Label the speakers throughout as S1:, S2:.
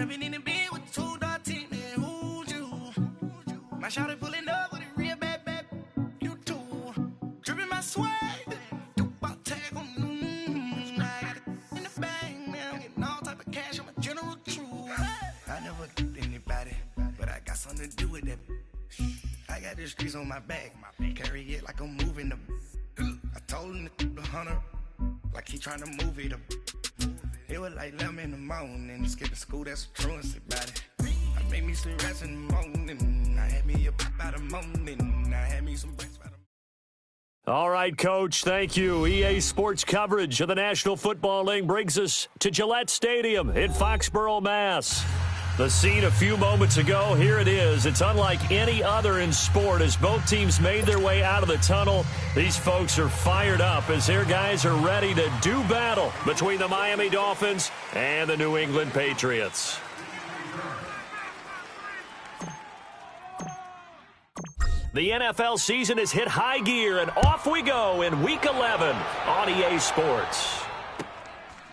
S1: Jumping in the bed with 2 dark teeth, man, who's you? My shawty pulling up with a real bad, you too. Dripping my swag, about tag on, I got it in the bag, man, I'm getting all type of cash, I'm a general truth. I never did anybody, but I got something to do with that. I got the streets on my back, carry it like I'm moving them. I told him the hunter, like he trying to move it up. It was like 11 in the morning, skipping school, that's a truancy about it. I made me some rest in the morning, I had me a pop out of morning, I had me some breakfast by the.
S2: All right, Coach, thank you. EA Sports coverage of the National Football League brings us to Gillette Stadium in Foxborough, Mass. The scene a few moments ago, here it is. It's unlike any other in sport as both teams made their way out of the tunnel. These folks are fired up as their guys are ready to do battle between the Miami Dolphins and the New England Patriots. The NFL season has hit high gear, and off we go in Week 11 on EA Sports.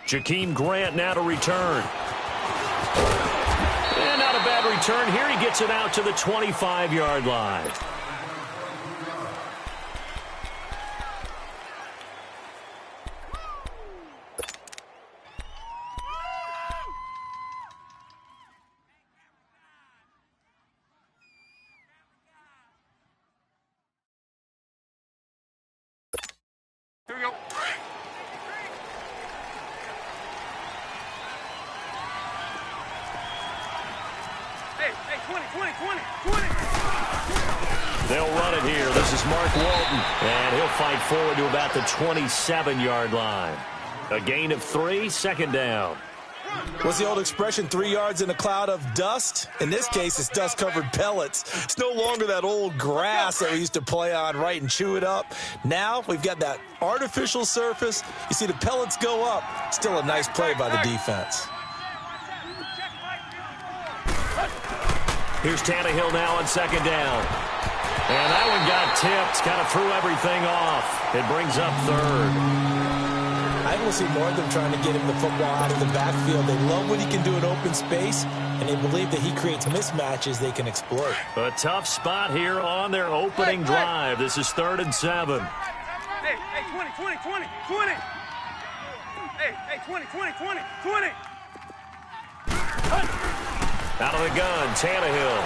S2: Jakeem Grant now to return. And not a bad return here. He gets it out to the 25-yard line.
S3: Here we go. Hey, 20.
S2: They'll run it here. This is Mark Walton, and he'll fight forward to about the 27-yard line. A gain of 3, second down.
S4: What's the old expression, 3 yards in a cloud of dust? In this case, it's dust-covered pellets. It's no longer that old grass that we used to play on, right, and chew it up. Now we've got that artificial surface. You see the pellets go up. Still a nice play by the defense.
S2: Here's Tannehill now on second down. And that one got tipped, kind of threw everything off. It brings up third.
S4: I will see more of them trying to get him the football out of the backfield. They love what he can do in open space, and they believe that he creates mismatches they can exploit.
S2: A tough spot here on their opening drive. This is 3rd and 7.
S3: Hey, 20. Hey, 20.
S2: Out of the gun, Tannehill.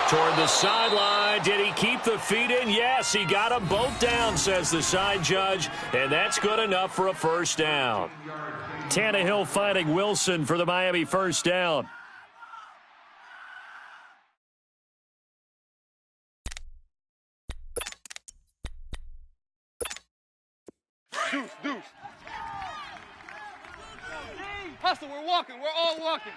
S2: Toward the sideline. Did he keep the feet in? Yes, he got them both down, says the side judge, and that's good enough for a first down. Tannehill finding Wilson for the Miami first down.
S3: Deuce. Hustle, we're walking. We're all walking.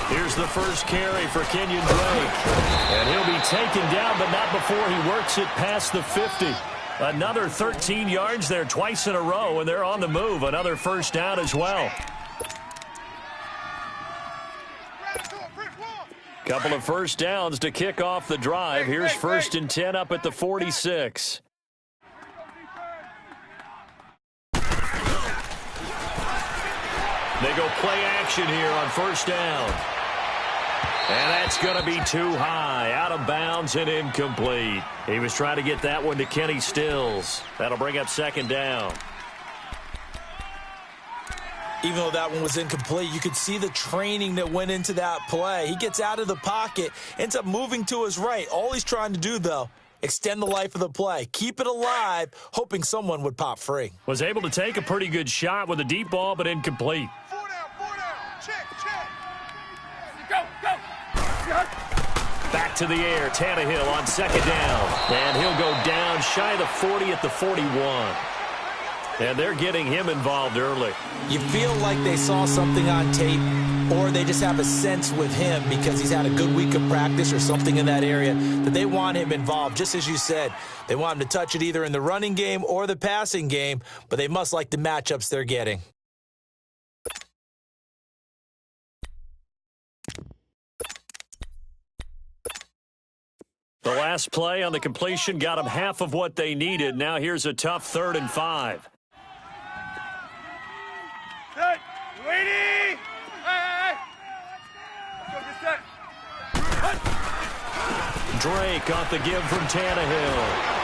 S2: Here's the first carry for Kenyon Drake. And he'll be taken down, but not before he works it past the 50. Another 13 yards there twice in a row, and they're on the move. Another first down as well. Couple of first downs to kick off the drive. Here's 1st and 10 up at the 46. They go play action here on first down. And that's going to be too high, out of bounds and incomplete. He was trying to get that one to Kenny Stills. That'll bring up second down.
S4: Even though that one was incomplete, you could see the training that went into that play. He gets out of the pocket, ends up moving to his right. All he's trying to do, though, extend the life of the play, keep it alive, hoping someone would pop free.
S2: Was able to take a pretty good shot with a deep ball, but incomplete.
S3: 4 down. Check. Go.
S2: Back to the air, Tannehill on second down. And he'll go down shy of the 40 at the 41. And they're getting him involved early.
S4: You feel like they saw something on tape, or they just have a sense with him because he's had a good week of practice or something in that area that they want him involved. Just as you said, they want him to touch it either in the running game or the passing game, but they must like the matchups they're getting.
S2: The last play on the completion got them half of what they needed. Now here's a tough 3rd and 5.
S3: 280! Hey! Let's go, get set.
S2: Drake off the give from Tannehill.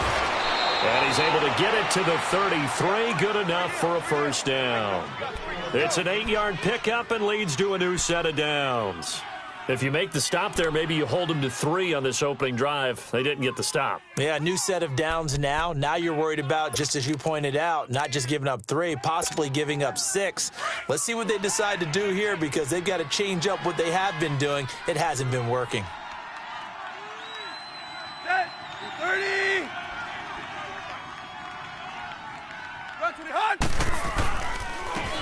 S2: And he's able to get it to the 33. Good enough for a first down. It's an 8-yard pickup and leads to a new set of downs. If you make the stop there, maybe you hold them to 3 on this opening drive. They didn't get the stop.
S4: Yeah, new set of downs now. Now you're worried about, just as you pointed out, not just giving up 3, possibly giving up 6. Let's see what they decide to do here because they've got to change up what they have been doing. It hasn't been working.
S3: Set. 30! Run to the hunt!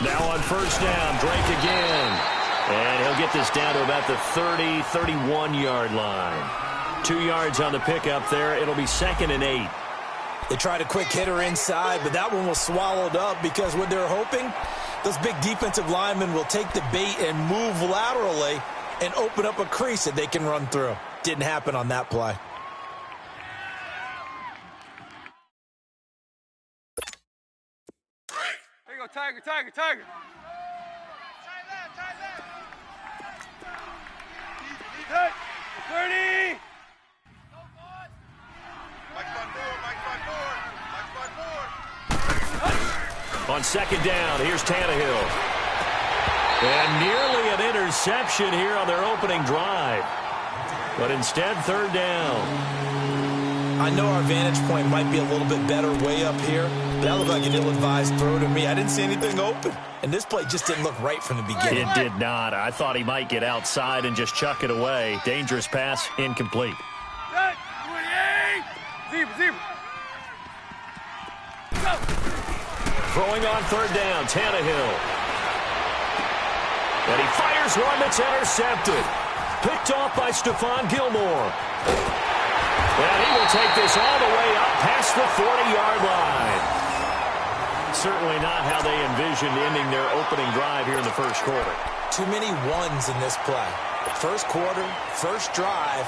S2: Now on first down, Drake again. And he'll get this down to about the 30, 31-yard line. 2 yards on the pickup there. It'll be 2nd and 8.
S4: They tried a quick hitter inside, but that one was swallowed up because what they're hoping, those big defensive linemen will take the bait and move laterally and open up a crease that they can run through. Didn't happen on that play.
S3: There you go, Tiger, Tiger, Tiger. Set. 30!
S5: Mike's on board, Mike's on board, Mike's on board.
S2: On second down, here's Tannehill. And nearly an interception here on their opening drive. But instead, third down.
S4: I know our vantage point might be a little bit better way up here, but that looked like an ill-advised throw to me. I didn't see anything open, and this play just didn't look right from the beginning.
S2: It did not. I thought he might get outside and just chuck it away. Dangerous pass, incomplete.
S3: Set. 28! Zebra, zebra. Go!
S2: Throwing on third down, Tannehill. And he fires one that's intercepted. Picked off by Stephon Gilmore. And he will take this all the way up past the 40-yard line. Certainly not how they envisioned ending their opening drive here in the first quarter.
S4: Too many ones in this play. First quarter, first drive,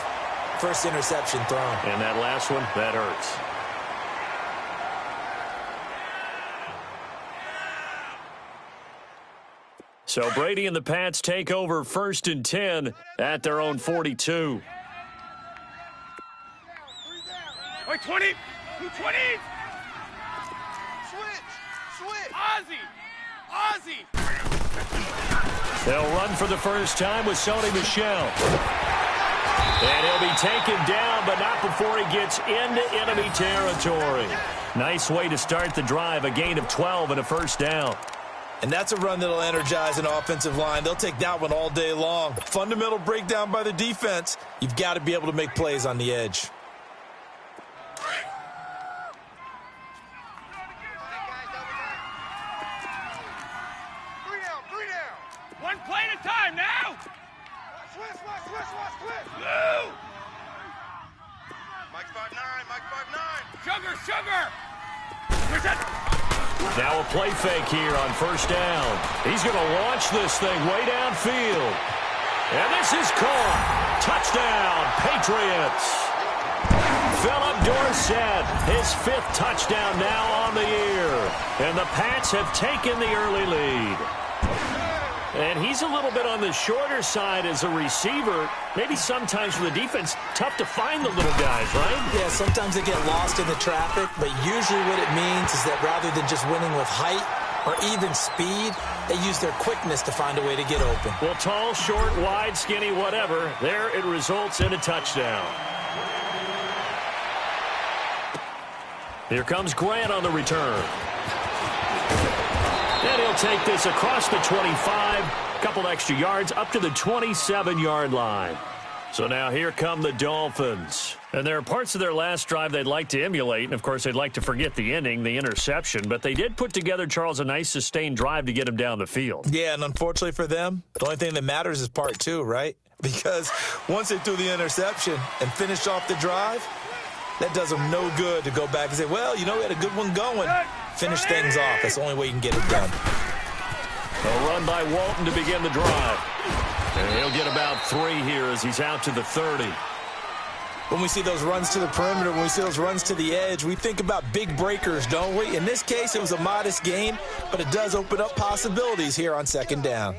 S4: first interception thrown.
S2: And that last one, that hurts. So Brady and the Pats take over 1st and 10 at their own 42.
S3: Wait, 20! 220!
S5: Switch!
S3: Ozzy! Ozzy!
S2: They'll run for the first time with Sony Michel. And he'll be taken down, but not before he gets into enemy territory. Nice way to start the drive, a gain of 12 and a first down.
S4: And that's a run that'll energize an offensive line. They'll take that one all day long. Fundamental breakdown by the defense. You've got to be able to make plays on the edge.
S5: Three down.
S3: One play at a time now!
S5: Switch.
S3: Blue!
S5: Mike's 5'9", Mike's 5'9".
S3: Sugar! Here's that!
S2: Now a play fake here on first down. He's going to launch this thing way downfield. And this is caught. Touchdown, Patriots. Philip Dorsett, his 5th touchdown now on the year. And the Pats have taken the early lead. And he's a little bit on the shorter side as a receiver. Maybe sometimes for the defense, tough to find the little guys, right?
S4: Yeah, sometimes they get lost in the traffic, but usually what it means is that rather than just winning with height or even speed, they use their quickness to find a way to get open.
S2: Well, tall, short, wide, skinny, whatever, there it results in a touchdown. Here comes Grant on the return. And he'll take this across the 25, a couple extra yards, up to the 27-yard line. So now here come the Dolphins. And there are parts of their last drive they'd like to emulate, and of course they'd like to forget the ending, the interception, but they did put together, Charles, a nice sustained drive to get him down the field.
S4: Yeah, and unfortunately for them, the only thing that matters is part 2, right? Because once they threw the interception and finished off the drive, that does them no good to go back and say, well, you know, we had a good one going. Finish things off. That's the only way you can get it done.
S2: A run by Walton to begin the drive. And he'll get about 3 here as he's out to the 30.
S4: When we see those runs to the perimeter, when we see those runs to the edge, we think about big breakers, don't we? In this case, it was a modest gain, but it does open up possibilities here on second down.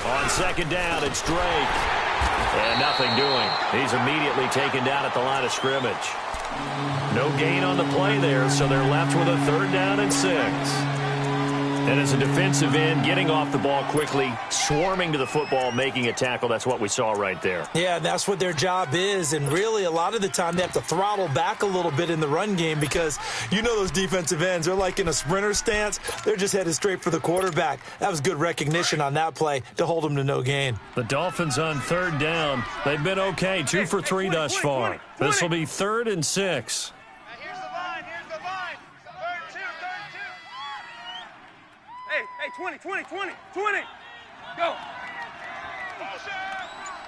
S2: On second down, it's Drake. And nothing doing. He's immediately taken down at the line of scrimmage. No gain on the play there, so they're left with a 3rd down and 6. And as a defensive end, getting off the ball quickly, swarming to the football, making a tackle, that's what we saw right there.
S4: Yeah, that's what their job is. And really, a lot of the time, they have to throttle back a little bit in the run game because you know those defensive ends, they're like in a sprinter stance. They're just headed straight for the quarterback. That was good recognition on that play to hold them to no gain.
S2: The Dolphins on 3rd down. They've been okay, 2 for 3 thus far. This will be 3rd and 6.
S5: Here's the line. Third two.
S3: Hey, 20. Go.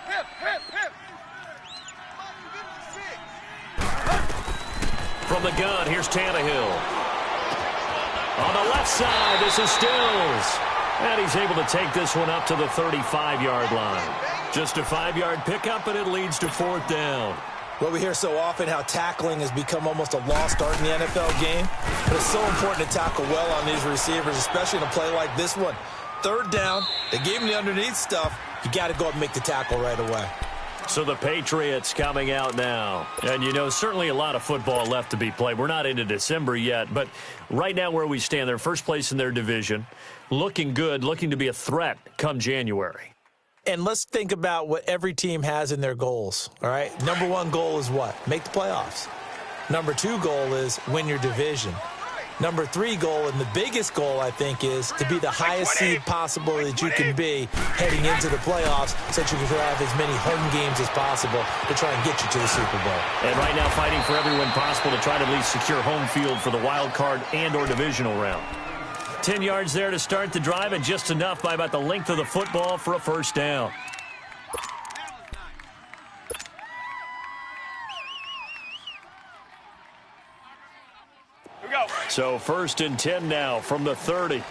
S5: Hip.
S2: From the gun, here's Tannehill. On the left side, this is Stills. And he's able to take this one up to the 35-yard line. Just a 5-yard pickup, and it leads to 4th down.
S4: Well, we hear so often how tackling has become almost a lost art in the NFL game. But it's so important to tackle well on these receivers, especially in a play like this one. 3rd down, they gave him the underneath stuff. You got to go up and make the tackle right away.
S2: So the Patriots coming out now. And, you know, certainly a lot of football left to be played. We're not into December yet, but right now where we stand, they're first place in their division, looking good, looking to be a threat come January.
S4: And let's think about what every team has in their goals, all right? Number 1 goal is what? Make the playoffs. Number 2 goal is win your division. Number 3 goal, and the biggest goal, I think, is to be the highest seed possible that you can be heading into the playoffs so that you can have as many home games as possible to try and get you to the Super Bowl.
S2: And right now fighting for every win possible to try to at least secure home field for the wild card and or divisional round. 10 yards there to start the drive, and just enough by about the length of the football for a 1st down.
S3: Here we go.
S2: So 1st and 10 now from the 30.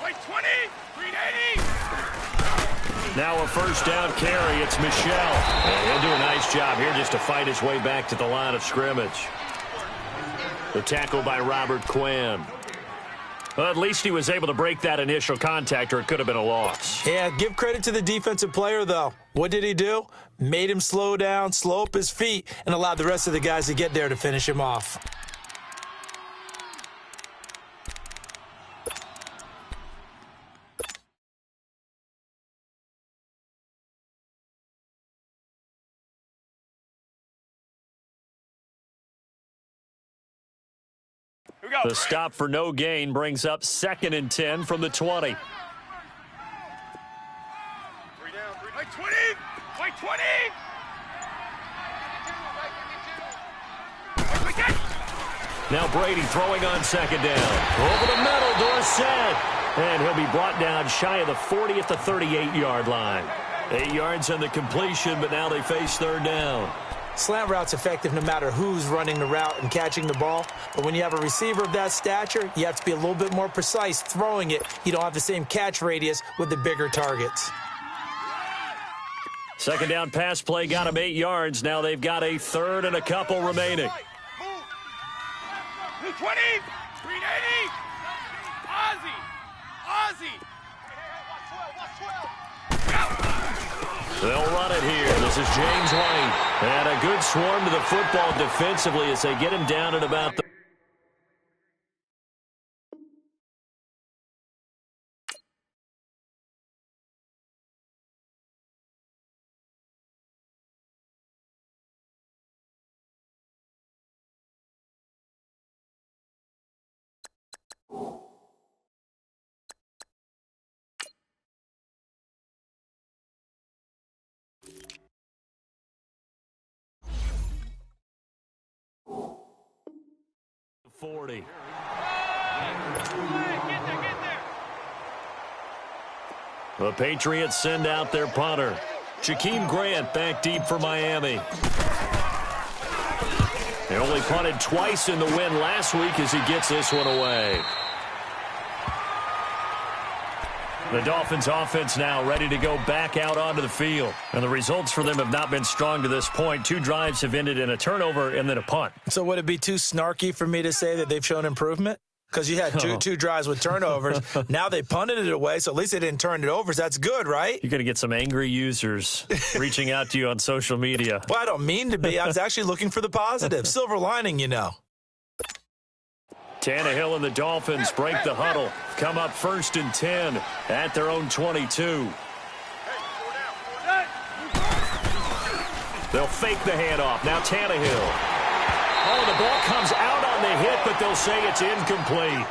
S3: Wait, 20. 380.
S2: Now a 1st down carry. It's Michelle. And he'll do a nice job here just to fight his way back to the line of scrimmage. The tackle by Robert Quinn. Well, at least he was able to break that initial contact, or it could have been a loss.
S4: Yeah, give credit to the defensive player, though. What did he do? Made him slow down, slow up his feet, and allowed the rest of the guys to get there to finish him off.
S3: Here we go.
S2: The stop for no gain brings up 2nd and 10 from the 20.
S5: 3 down.
S3: Wait, 20. Wait, 20. Wait, get.
S2: Now Brady throwing on 2nd down. Over the middle, Dorsett. And he'll be brought down shy of the 40 at the 38-yard line. 8 yards on the completion, but now they face 3rd down.
S4: Slant route's effective no matter who's running the route and catching the ball. But when you have a receiver of that stature, you have to be a little bit more precise throwing it. You don't have the same catch radius with the bigger targets.
S2: 2nd down pass play got him 8 yards. Now they've got a 3rd and a couple remaining.
S3: 20. 380. Ozzy.
S2: They'll run it here. This is James White. And a good swarm to the football defensively as they get him down at about the... $40. The Patriots send out their punter. Jakeem Grant back deep for Miami. They only punted twice in the win last week as he gets this one away. The Dolphins offense now ready to go back out onto the field. And the results for them have not been strong to this point. 2 drives have ended in a turnover and then a punt.
S4: So would it be too snarky for me to say that they've shown improvement? Because you had two drives with turnovers. Now they punted it away, so at least they didn't turn it over. So that's good, right?
S2: You're going to get some angry users reaching out to you on social media.
S4: Well, I don't mean to be. I was actually looking for the positive. Silver lining, you know.
S2: Tannehill and the Dolphins break the huddle. Come up 1st and 10 at their own 22. They'll fake the handoff. Now Tannehill. Oh, the ball comes out on the hit, but they'll say it's incomplete.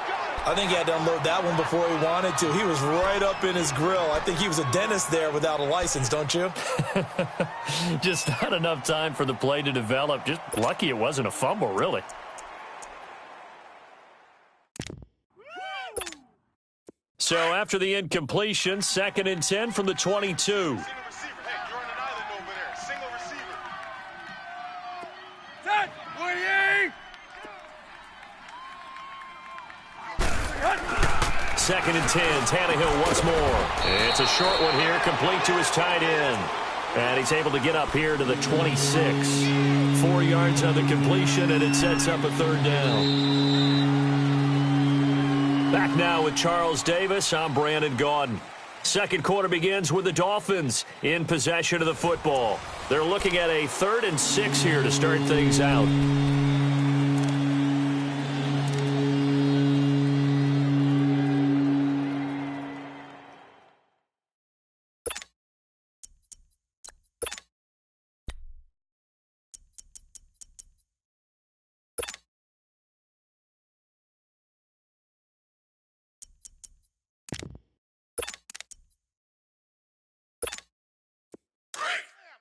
S4: I think he had to unload that one before he wanted to. He was right up in his grill. I think he was a dentist there without a license, don't you?
S2: Just not enough time for the play to develop. Just lucky it wasn't a fumble, really. So after the incompletion, 2nd and 10 from the 22.
S5: Single receiver. Hey, you're on an island over there. Single receiver.
S3: Set. Waiting.
S2: 2nd and 10. Tannehill once more. It's a short one here, complete to his tight end. And he's able to get up here to the 26. 4 yards on the completion, and it sets up a 3rd down. Back now with Charles Davis. I'm Brandon Gaudin. Second quarter begins with the Dolphins in possession of the football. They're looking at a 3rd and 6 here to start things out.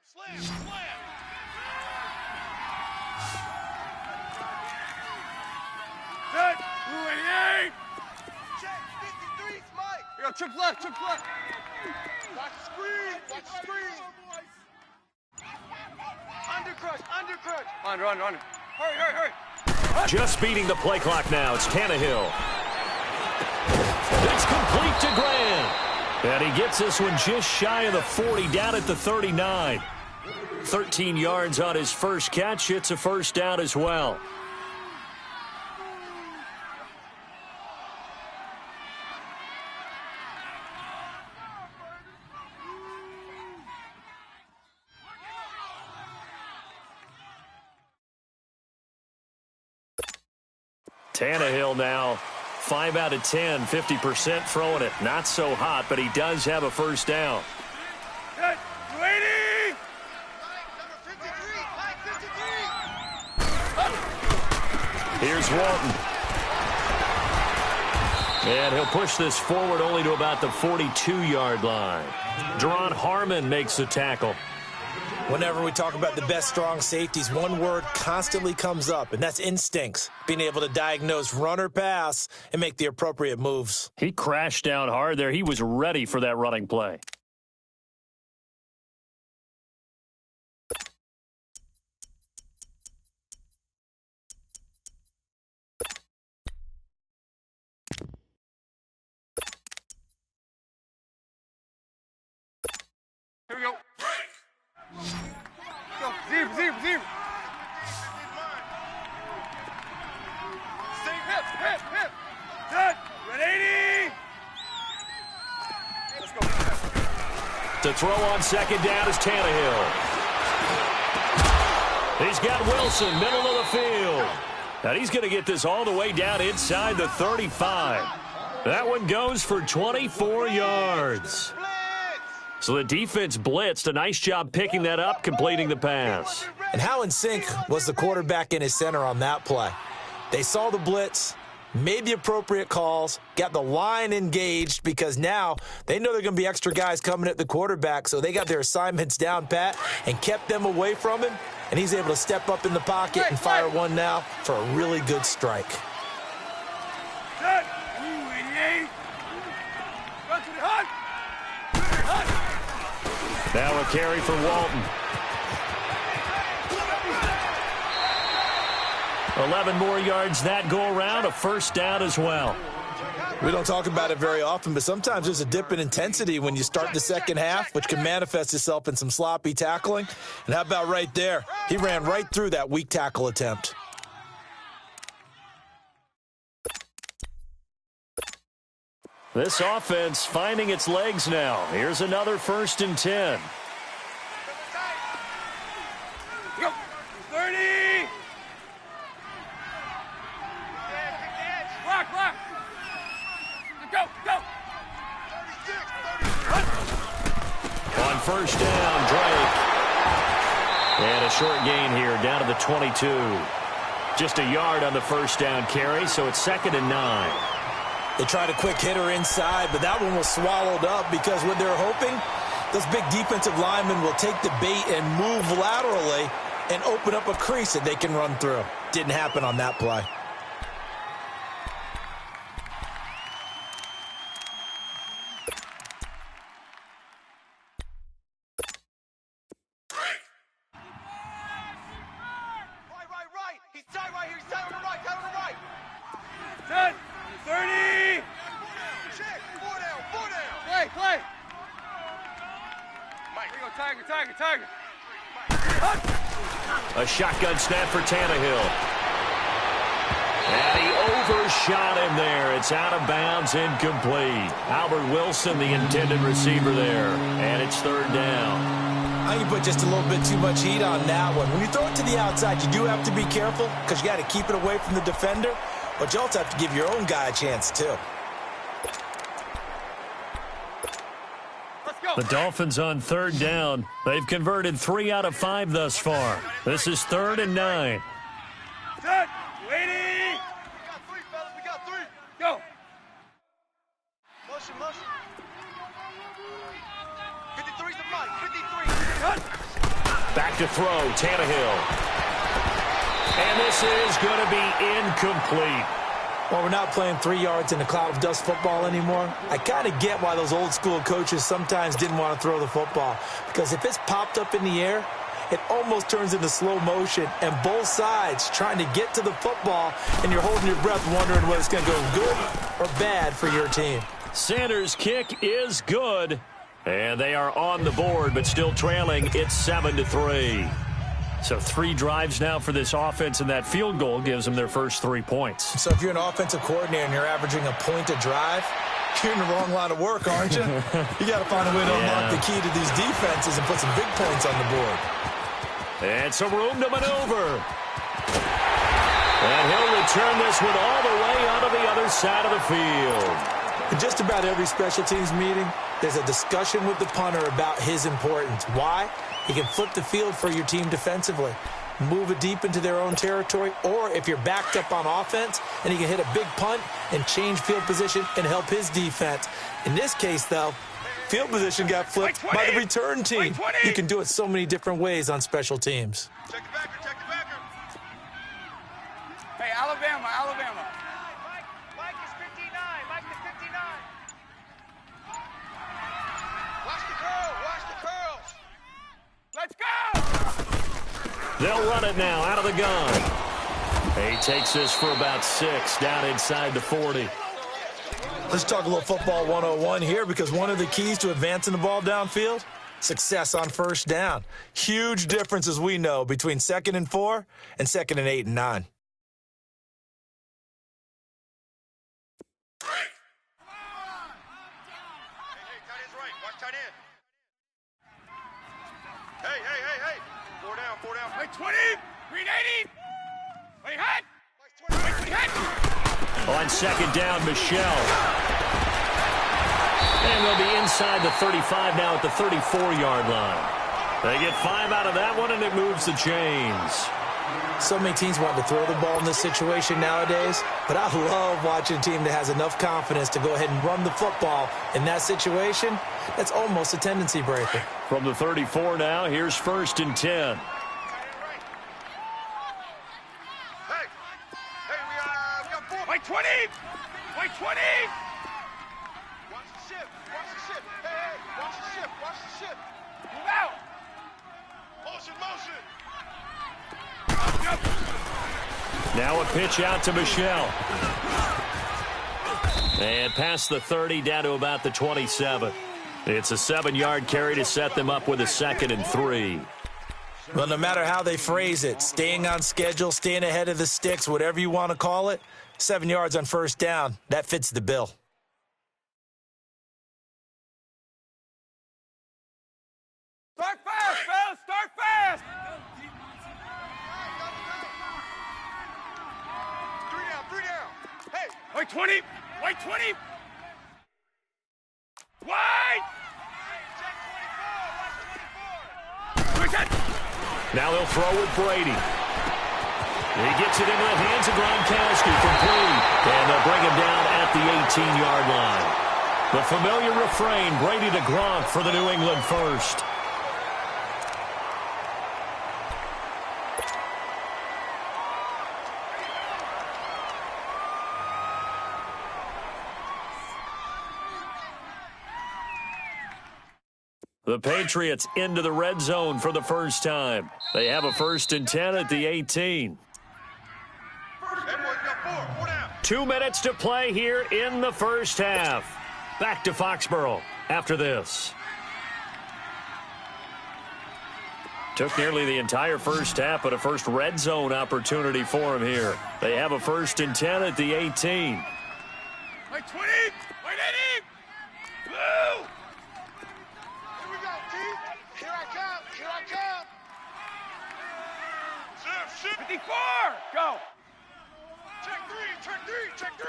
S5: Slam, slam.
S3: Set. Waiting.
S5: Check 53's Mike.
S3: Yo, trip left, trip left.
S5: Watch the screen. Watch the screen. Undercrush.
S3: Run. Hurry.
S2: Just beating the play clock now. It's Tannehill. It's complete to Grant. And he gets this one just shy of the 40, down at the 39. 13 yards on his first catch. It's a 1st down as well. Tannehill now 5 out of 10, 50% throwing it. Not so hot, but he does have a 1st down.
S3: Set. Waiting.
S5: Number 53. Mike 53.
S2: Here's Walton. And he'll push this forward only to about the 42-yard line. Deron Harmon makes the tackle.
S4: Whenever we talk about the best strong safeties, one word constantly comes up, and that's instincts. Being able to diagnose run or pass and make the appropriate moves.
S2: He crashed down hard there. He was ready for that running play.
S3: Here we go. Go. Zero.
S5: Hip.
S3: Set. Ready. Let's go.
S2: To throw on 2nd down is Tannehill. He's got Wilson, middle of the field. And he's going to get this all the way down inside the 35. That one goes for 24 yards. So the defense blitzed. A nice job picking that up, completing the pass.
S4: And how in sync was the quarterback and his center on that play? They saw the blitz, made the appropriate calls, got the line engaged because now they know there are going to be extra guys coming at the quarterback, so they got their assignments down pat and kept them away from him, and he's able to step up in the pocket and fire one now for a really good strike.
S3: Set. 88. Run to the hunt.
S2: Now a carry for Walton. 11 more yards that go around, a first down as well.
S4: We don't talk about it very often, but sometimes there's a dip in intensity when you start the second half, which can manifest itself in some sloppy tackling. And how about right there? He ran right through that weak tackle attempt.
S2: This offense finding its legs now. Here's another 1st and 10.
S3: Go. 30. Block, block. Go, go.
S2: On first down, Drake. And a short gain here, down to the 22. Just a yard on the first down carry, so it's 2nd and 9.
S4: They tried a quick hitter inside, but that one was swallowed up because what they're hoping, those big defensive linemen will take the bait and move laterally and open up a crease that they can run through. Didn't happen on that play.
S5: Right. He's tight right here. He's tight on the right. Tight on the right.
S3: 10. 30.
S5: Check. 4 down. 4 down.
S3: Play, play.
S5: Mike.
S3: Here you go, Tiger, Tiger, Tiger.
S2: A shotgun snap for Tannehill. And he overshot him there. It's out of bounds, incomplete. Albert Wilson, the intended receiver there. And it's 3rd down.
S4: I think you put just a little bit too much heat on that one. When you throw it to the outside, you do have to be careful because you got to keep it away from the defender, but you also have to give your own guy a chance too.
S3: Let's go.
S2: The Dolphins on 3rd down. They've converted 3 out of 5 thus far. This is 3rd and 9.
S3: Set. Waiting.
S5: We got 3, fellas. We got 3.
S3: Go.
S5: Motion, motion. 53's the Mike. 53.
S2: Back to throw, Tannehill. And this is going to be incomplete.
S4: Well, we're not playing 3 yards in a cloud of dust football anymore. I kind of get why those old school coaches sometimes didn't want to throw the football. Because if it's popped up in the air, it almost turns into slow motion. And both sides trying to get to the football, and you're holding your breath wondering whether it's going to go good or bad for your team.
S2: Sanders' kick is good. And they are on the board, but still trailing. It's 7-3. So 3 drives now for this offense, and that field goal gives them their first 3 points.
S4: So if you're an offensive coordinator and you're averaging a point a drive, you're in the wrong line of work, aren't you? You got to find a way to unlock the key to these defenses and put some big points on the board.
S2: And some room to maneuver. And he'll return this one all the way onto the other side of the field.
S4: In just about every special teams meeting, there's a discussion with the punter about his importance. Why? He can flip the field for your team defensively, move it deep into their own territory, or if you're backed up on offense, and he can hit a big punt and change field position and help his defense. In this case, though, field position got flipped by the return team. You can do it so many different ways on special teams.
S5: Check the backer. Check the backer.
S3: Hey, Alabama, Alabama.
S5: Mike is 59. Mike is 59. Watch the curl. Watch the curls.
S3: Let's go.
S2: They'll run it now out of the gun. He takes this for about 6 down inside the 40.
S4: Let's talk a little football 101 here, because one of the keys to advancing the ball downfield, success on first down. Huge difference, as we know, between 2nd and 4 and 2nd and 8 and 9.
S5: Hey, tight end's right. Watch tight end. Hey. 4 down. 4 down.
S3: Wait, 20. Green 80. Wait, hot.
S5: Mike's 20.
S3: Wait, hot.
S2: On 2nd down, Michelle. And they'll be inside the 35 now at the 34-yard line. They get 5 out of that one, and it moves the chains.
S4: So many teams want to throw the ball in this situation nowadays, but I love watching a team that has enough confidence to go ahead and run the football in that situation. That's almost a tendency breaker.
S2: From the 34 now, here's 1st and 10.
S5: Hey, we got 4.
S3: Wait, 20. Wait, 20.
S5: Watch the ship. Watch the ship. Hey, watch the ship. Watch the ship.
S3: Move
S2: Now a pitch out to Michelle. And past the 30, down to about the 27. It's a 7-yard carry to set them up with a 2nd and 3.
S4: Well, no matter how they phrase it, staying on schedule, staying ahead of the sticks, whatever you want to call it, 7 yards on first down, that fits the bill.
S3: Start fast, fellas! Start fast!
S5: 3 down. Hey!
S3: Wait 20! Wait 20! Wait!
S5: Check 24!
S2: Now they'll throw with Brady. He gets it into the hands of Gronkowski, complete. And they'll bring him down at the 18-yard line. The familiar refrain, Brady to Gronk for the New England first. The Patriots into the red zone for the first time. They have a 1st and 10 at the 18.
S5: Hey, boys, got 4 down.
S2: 2 minutes to play here in the first half. Back to Foxborough after this. Took nearly the entire first half, but a first red zone opportunity for him here. They have a 1st and 10 at the 18.
S3: Wait 20! Wait 80! Blue!
S5: Here we go, T. Here I come. Here I come. Shift.
S3: 54! Go!
S5: Check 3.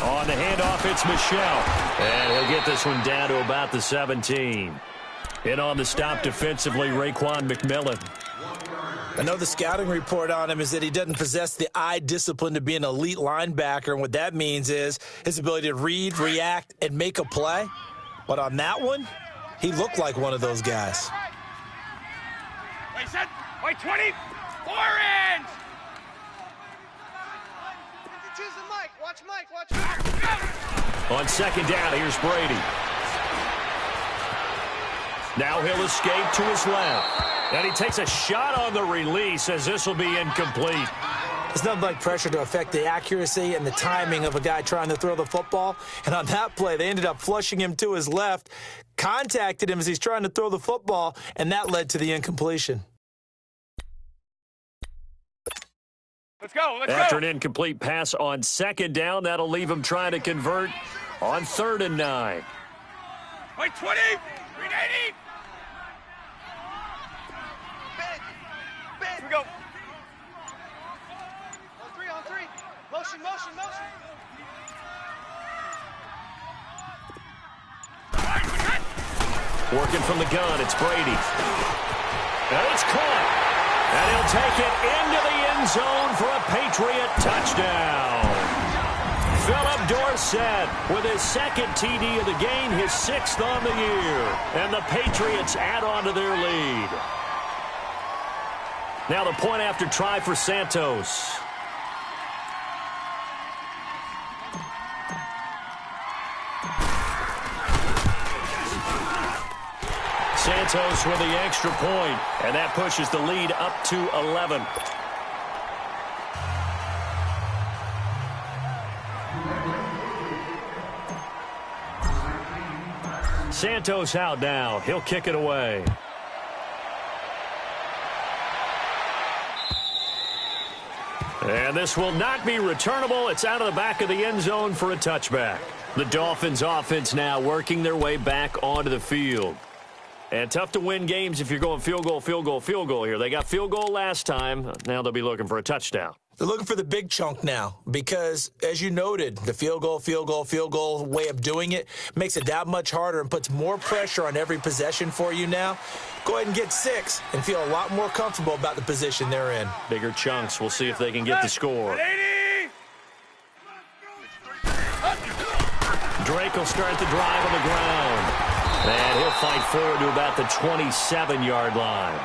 S2: On the handoff, it's Michelle. And he'll get this one down to about the 17. In on the stop defensively, Raekwon McMillan.
S4: I know the scouting report on him is that he doesn't possess the eye discipline to be an elite linebacker, and what that means is his ability to read, react, and make a play. But on that one, he looked like one of those guys.
S3: Wait, set! Wait 20! Orange!
S5: Mike. Watch Mike.
S2: On 2nd down, here's Brady. Now he'll escape to his left. And he takes a shot on the release as this will be incomplete.
S4: It's nothing like pressure to affect the accuracy and the timing of a guy trying to throw the football. And on that play, they ended up flushing him to his left, contacted him as he's trying to throw the football, and that led to the incompletion.
S3: Let's go,
S2: After an incomplete pass on 2nd down, that'll leave him trying to convert on 3rd and 9.
S3: Wait 20! Read 80! Here we go.
S5: On 3. Motion.
S2: Working from the gun, it's Brady. And it's caught. And he'll take it into the end zone for a Patriot touchdown. Philip Dorsett with his 2nd TD of the game, his 6th on the year. And the Patriots add on to their lead. Now the point after try for Santos. Santos with the extra point, and that pushes the lead up to 11. Santos out now. He'll kick it away. And this will not be returnable. It's out of the back of the end zone for a touchback. The Dolphins offense now working their way back onto the field. And tough to win games if you're going field goal here. They got field goal last time. Now they'll be looking for a touchdown.
S4: They're looking for the big chunk now because, as you noted, the field goal way of doing it makes it that much harder and puts more pressure on every possession for you now. Go ahead and get 6 and feel a lot more comfortable about the position they're in.
S2: Bigger chunks. We'll see if they can get the score.
S3: 80!
S2: Drake will start the drive on the ground. And he'll fight forward to about the 27-yard line.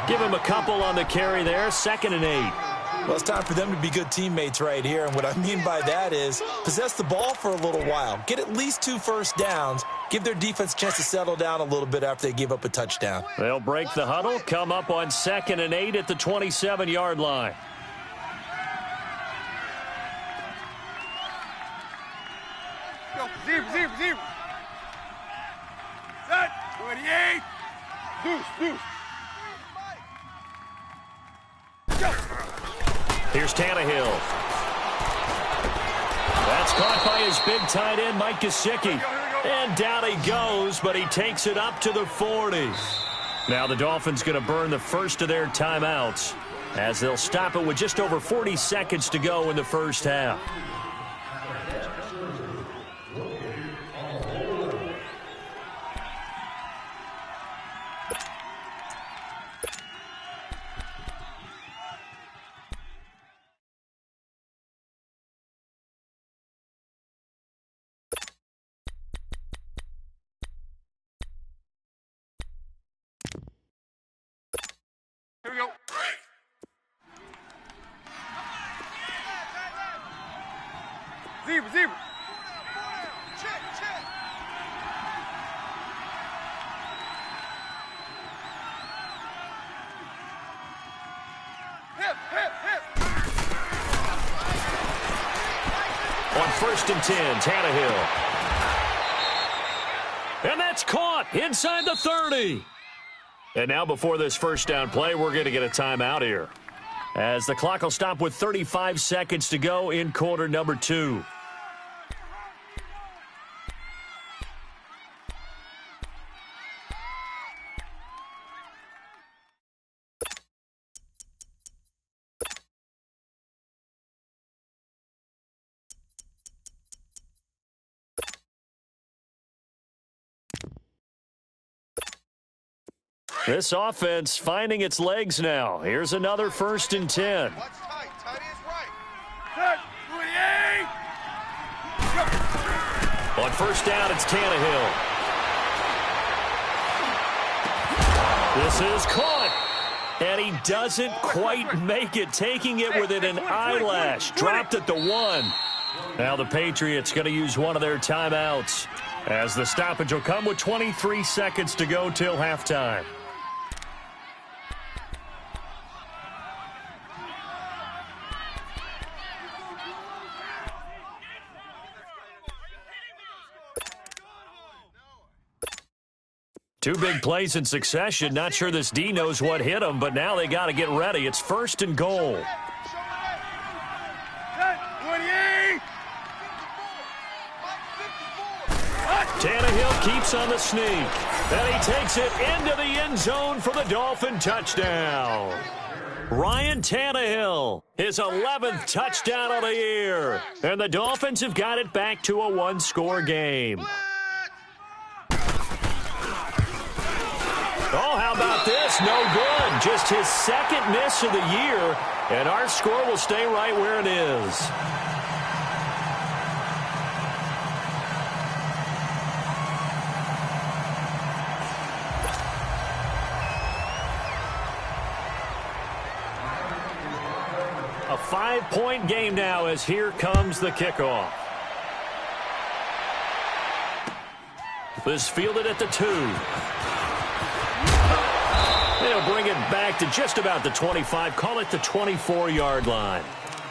S2: Give him a couple on the carry there, 2nd and 8.
S4: Well, it's time for them to be good teammates right here, and what I mean by that is possess the ball for a little while. Get at least 2 first downs. Give their defense a chance to settle down a little bit after they give up a touchdown.
S2: They'll break the huddle, come up on 2nd and 8 at the 27-yard line. Here's Tannehill. That's caught by his big tight end, Mike Gesicki. And down he goes, but he takes it up to the 40. Now the Dolphins going to burn the first of their timeouts as they'll stop it with just over 40 seconds to go in the first half.
S3: Here we go. Zebra.
S5: Check. Hip.
S2: On 1st and 10, Tannehill. And that's caught inside the 30. And now before this first down play, we're going to get a timeout here, as the clock will stop with 35 seconds to go in quarter number 2. This offense finding its legs now. Here's another 1st and 10.
S5: Watch tight. Tight is right.
S3: Set. 28.
S2: On 1st down, it's Tannehill. This is caught. And he doesn't quite make it, taking it within an eyelash. Dropped at the 1. Now the Patriots going to use one of their timeouts, as the stoppage will come with 23 seconds to go till halftime. Two big plays in succession. Not sure this D knows what hit him, but now they got to get ready. It's 1st and goal.
S3: Set. 28.
S2: Tannehill keeps on the sneak. And he takes it into the end zone for the Dolphin touchdown. Ryan Tannehill, his 11th touchdown of the year. And the Dolphins have got it back to a one-score game. Oh, how about this? No good. Just his 2nd miss of the year, and our score will stay right where it is. A 5-point game now, as here comes the kickoff. This fielded at the 2. They'll bring it back to just about the 25, call it the 24-yard line.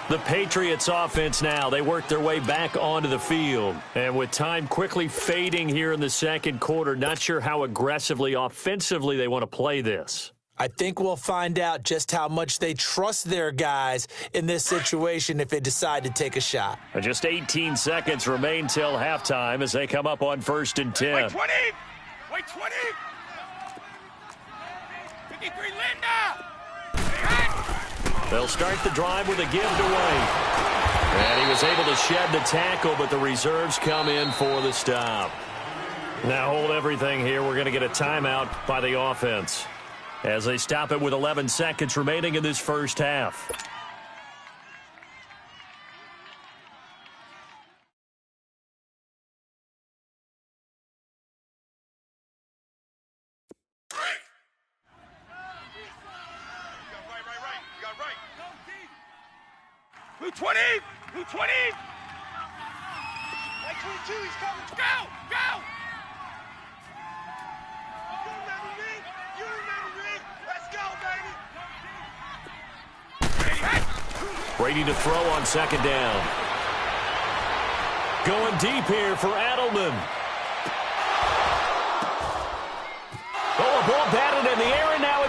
S2: The Patriots offense now, they work their way back onto the field. And with time quickly fading here in the second quarter, not sure how aggressively, offensively they want to play this.
S4: I think we'll find out just how much they trust their guys in this situation if they decide to take a shot.
S2: And just 18 seconds remain till halftime as they come up on 1st and 10.
S3: Wait 20. Wait 20. 53 Linda.
S2: They'll start the drive with a give to White. And he was able to shed the tackle, but the reserves come in for the stop. Now hold everything here. We're going to get a timeout by the offense as they stop it with 11 seconds remaining in this first half.
S5: You got right.
S3: 220. 220.
S5: Like 22, he's coming.
S3: Go.
S5: You remember me? Let's go, baby.
S2: Brady to throw on 2nd down. Going deep here for Adelman. Oh, a ball batted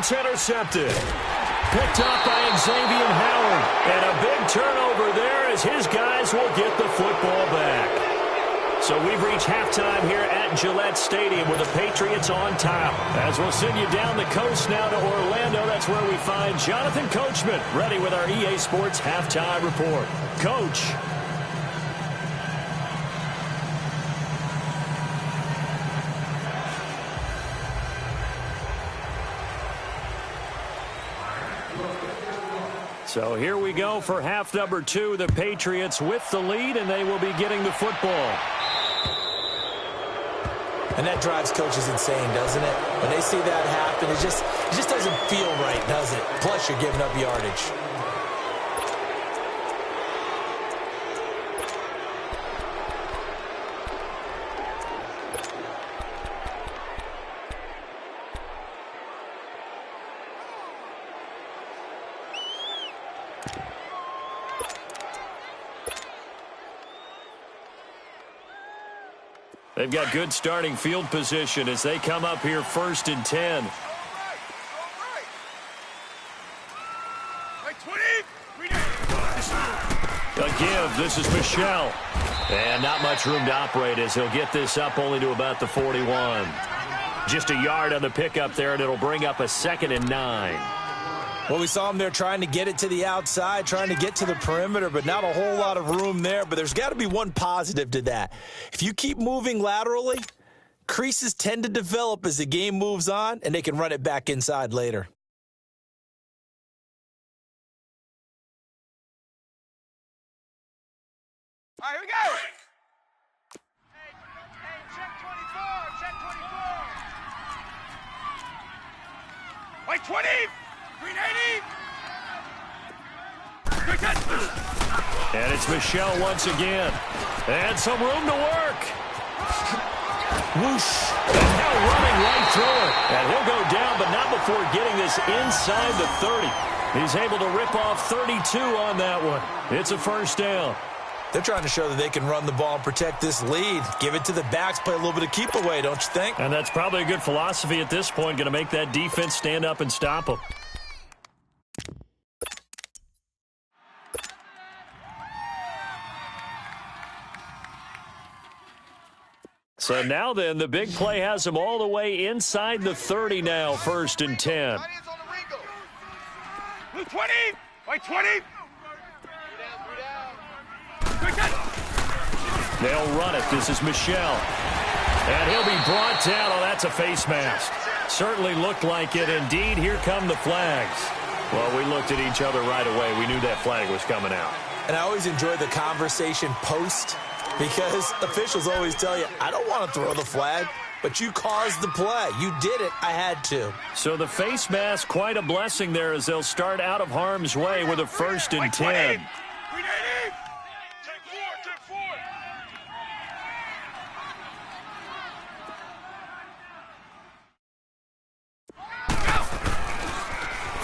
S2: It's intercepted. Picked up by Xavier Howard. And a big turnover there as his guys will get the football back. So we've reached halftime here at Gillette Stadium with the Patriots on top. As we'll send you down the coast now to Orlando, that's where we find Jonathan Coachman ready with our EA Sports halftime report. Coach. So here we go for half number 2. The Patriots with the lead, and they will be getting the football.
S4: And that drives coaches insane, doesn't it? When they see that happen, it just doesn't feel right, does it? Plus, you're giving up yardage.
S2: They've got good starting field position as they come up here 1st and 10. A give. This is Michelle. And not much room to operate as he'll get this up only to about the 41. Just a yard on the pickup there, and it'll bring up a 2nd and 9.
S4: Well, we saw him there trying to get it to the outside, trying to get to the perimeter, but not a whole lot of room there. But there's got to be one positive to that. If you keep moving laterally, creases tend to develop as the game moves on, and they can run it back inside later.
S5: All right, here we go. Hey, check 24, check 24. Wait, 20. 380.
S2: And it's Michelle once again. And some room to work. Whoosh. And now running right through it. And he'll go down, but not before getting this inside the 30. He's able to rip off 32 on that one. It's a 1st down.
S4: They're trying to show that they can run the ball and protect this lead. Give it to the backs, play a little bit of keep away, don't you think?
S2: And that's probably a good philosophy at this point, going to make that defense stand up and stop them. So now then, the big play has them all the way inside the 30 now, 1st and 10.
S5: 20. Wait, 20.
S2: They'll run it. This is Michelle. And he'll be brought down. Oh, that's a face mask. Certainly looked like it. Indeed, here come the flags. Well, we looked at each other right away. We knew that flag was coming out.
S4: And I always enjoy the conversation post because officials always tell you, I don't want to throw the flag, but you caused the play. You did it. I had to.
S2: So the face mask, quite a blessing there as they'll start out of harm's way with a 1st and 10.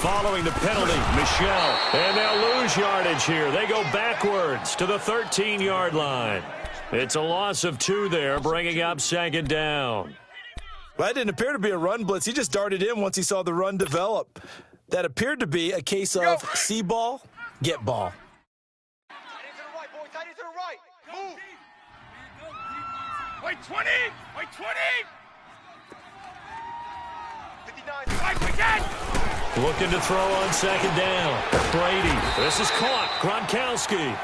S2: Following the penalty, Michelle. And they'll lose yardage here. They go backwards to the 13-yard line. It's a loss of 2 there, bringing up 2nd down.
S4: Well, that didn't appear to be a run blitz. He just darted in once he saw the run develop. That appeared to be a case of see ball, get ball.
S5: Tight end to the right, boy. Tight end to the right. Move. Wait, 20. Wait, 20. 59. Right, again.
S2: Looking to throw on 2nd down. Brady. This is caught. Gronkowski.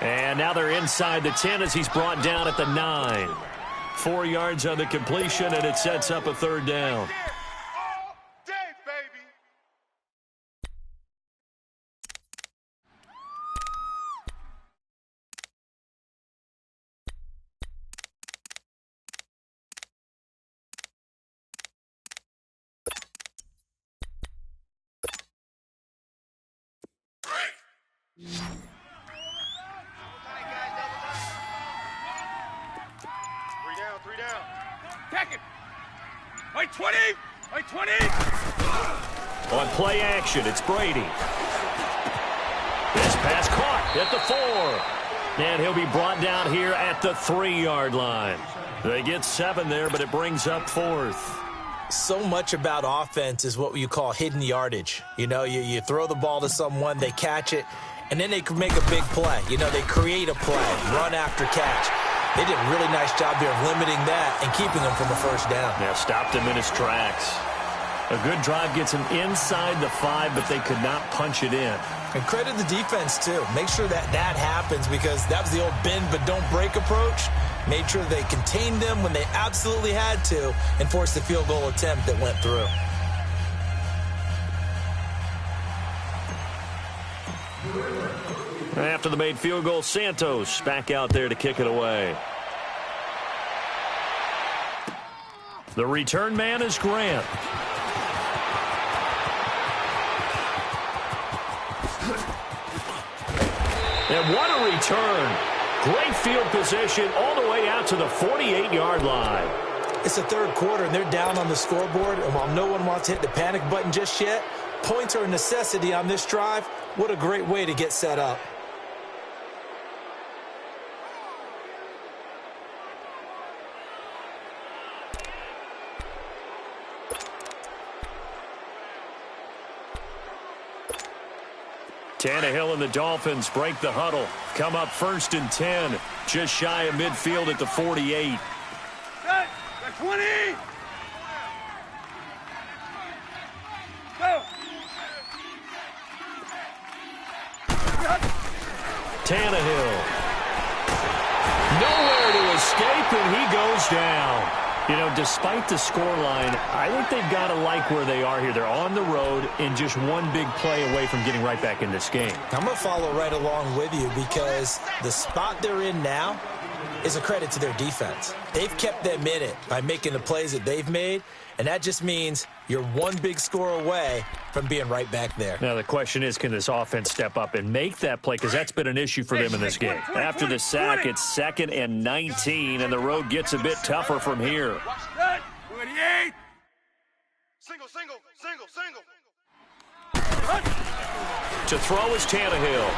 S2: And now they're inside the 10 as he's brought down at the 9. 4 yards on the completion, and it sets up a 3rd down.
S5: All day, baby. Three down. Back it. Wait, 20. Wait, 20.
S2: On play action, it's Brady. This pass caught at the 4. And he'll be brought down here at the 3-yard line. They get 7 there, but it brings up 4th.
S4: So much about offense is what you call hidden yardage. You know, you throw the ball to someone, they catch it, and then they can make a big play. You know, they create a play, run after catch. They did a really nice job here of limiting that and keeping him from a first down.
S2: Yeah, stopped him in his tracks. A good drive gets him inside the 5, but they could not punch it in.
S4: And credit the defense, too. Make sure that happens, because that was the old bend but don't break approach. Made sure they contained them when they absolutely had to and forced the field goal attempt that went through.
S2: After the made field goal, Santos back out there to kick it away. The return man is Grant. And what a return. Great field position all the way out to the 48-yard line.
S4: It's the third quarter, and they're down on the scoreboard. And while no one wants to hit the panic button just yet, points are a necessity on this drive. What a great way to get set up.
S2: Tannehill and the Dolphins break the huddle. Come up 1st and 10. Just shy of midfield at the 48.
S3: Set. 20. Go.
S2: Tannehill. Nowhere to escape, and he goes down. You know, despite the scoreline, I think they've got to like where they are here. They're on the road and just one big play away from getting right back in this game.
S4: I'm going to follow right along with you, because the spot they're in now is a credit to their defense. They've kept them in it by making the plays that they've made, and that just means you're one big score away from being right back there.
S2: Now, the question is, can this offense step up and make that play? Because that's been an issue for them in this game. After the sack, it's 2nd and 19, and the road gets a bit tougher from here.
S3: 28.
S5: Single, single, single, single.
S2: To throw is Tannehill.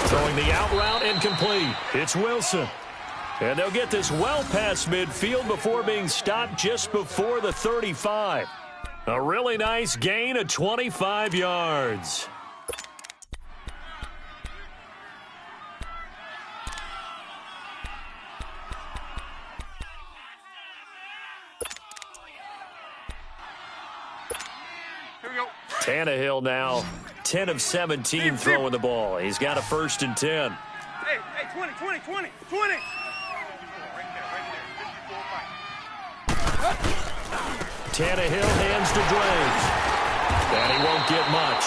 S2: Throwing the out route and complete. It's Wilson. And they'll get this well past midfield before being stopped just before the 35. A really nice gain of 25 yards.
S3: Here we go.
S2: Tannehill now 10 of 17 throwing the ball. He's got a 1st and 10.
S3: Hey, 20.
S2: Tannehill hands to Drake. And he won't get much.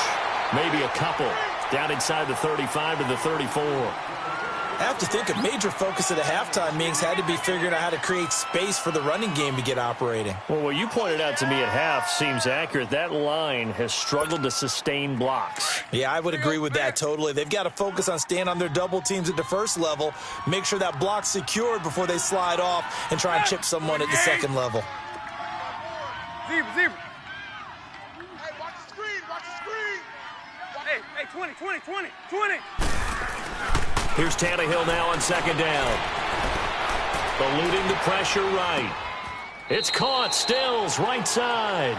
S2: Maybe a couple. Down inside the 35 to the 34.
S4: I have to think a major focus of the halftime meetings had to be figuring out how to create space for the running game to get operating.
S2: Well, what you pointed out to me at half seems accurate. That line has struggled to sustain blocks.
S4: Yeah, I would agree with that totally. They've got to focus on staying on their double teams at the first level, make sure that block's secured before they slide off and try and chip someone at the second level.
S3: Zebra.
S5: Hey, watch the screen,
S3: Hey, 20.
S2: Here's Tannehill now on 2nd down. Eluding the pressure right. It's caught. Stills, right side.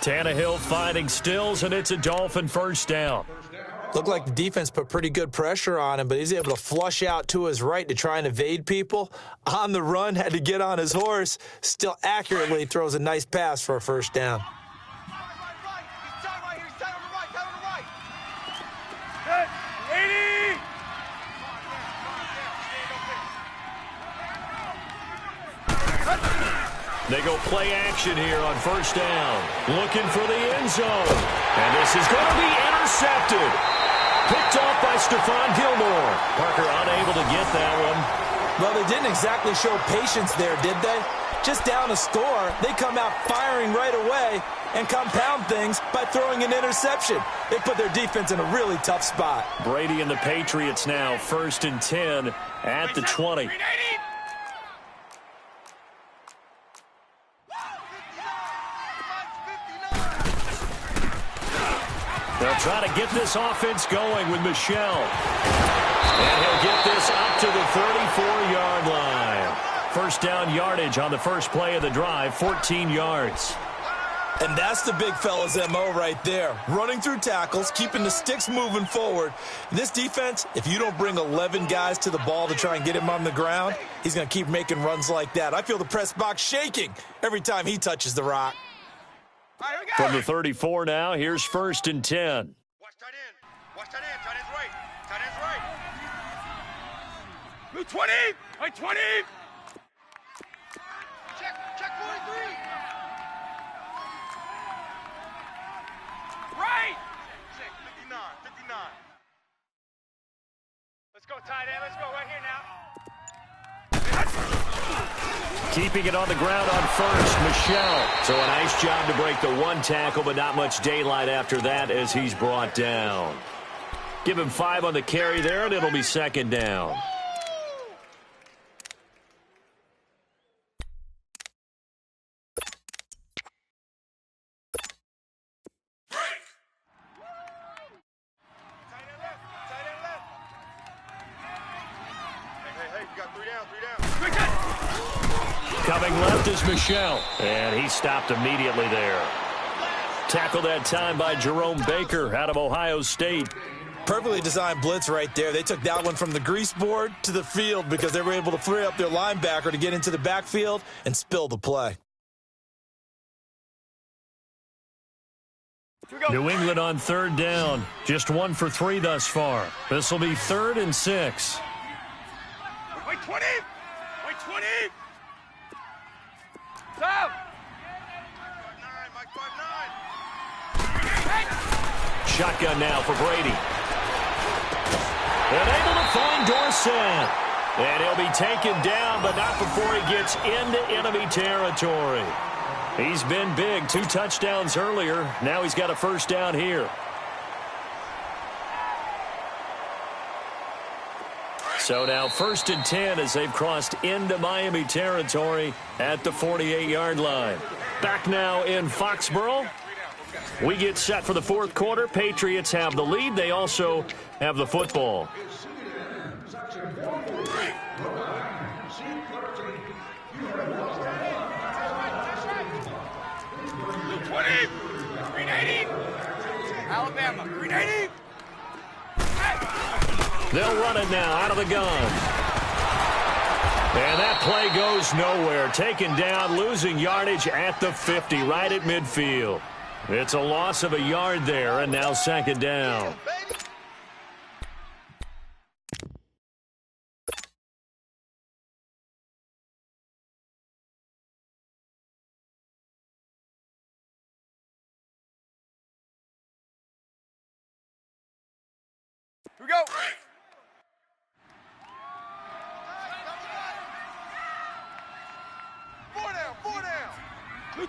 S2: Tannehill finding Stills, and it's a Dolphin 1st down.
S4: Looked like the defense put pretty good pressure on him, but he's able to flush out to his right to try and evade people. On the run, had to get on his horse. Still accurately throws a nice pass for a 1st down.
S5: Right. He's tied right here. He's tied on the right.
S3: Set. 80.
S2: They go play action here on 1st down. Looking for the end zone. And this is going to be intercepted. Picked off by Stephon Gilmore. Parker unable to get that one.
S4: Well, they didn't exactly show patience there, did they? Just down a score, they come out firing right away and compound things by throwing an interception. They put their defense in a really tough spot.
S2: Brady and the Patriots now 1st and 10 at the 20. They'll try to get this offense going with Michel. And he'll get this up to the 34-yard line. first down yardage on the first play of the drive, 14 yards.
S4: And that's the big fella's MO right there. Running through tackles, keeping the sticks moving forward. This defense, if you don't bring 11 guys to the ball to try and get him on the ground, he's going to keep making runs like that. I feel the press box shaking every time he touches the rock.
S5: All right, here we go.
S2: From the 34 now, here's 1st and 10.
S5: Watch tight end. Watch tight end. Tight end's right. Tight end's right. Move 20. Right, 20. Check 43. Right. 59. 59. Let's go, tight end. Let's go right here now.
S2: Keeping it on the ground on first, Michelle. So a nice job to break the one tackle, but not much daylight after that as he's brought down. Give him 5 on the carry there, and it'll be 2nd down. Coming left is Michelle, and he stopped immediately there. Tackled that time by Jerome Baker out of Ohio State.
S4: Perfectly designed blitz right there. They took that one from the grease board to the field because they were able to free up their linebacker to get into the backfield and spill the play.
S2: New England on 3rd down. Just 1 for 3 thus far. This will be 3rd and 6.
S5: Wait, 20. Wait, 20. Stop. 5'9", Mike, 5'9".
S2: Shotgun now for Brady. And able to find Dorsett. And he'll be taken down, but not before he gets into enemy territory. He's been big. 2 touchdowns earlier. Now he's got a 1st down here. So now 1st and 10 as they've crossed into Miami territory at the 48-yard line. Back now in Foxborough. We get set for the 4th quarter. Patriots have the lead. They also have the football.
S5: Alabama, 380.
S2: They'll run it now out of the gun. And that play goes nowhere. Taken down, losing yardage at the 50, right at midfield. It's a loss of a yard there, and now 2nd down.
S5: Here we go. 4 down.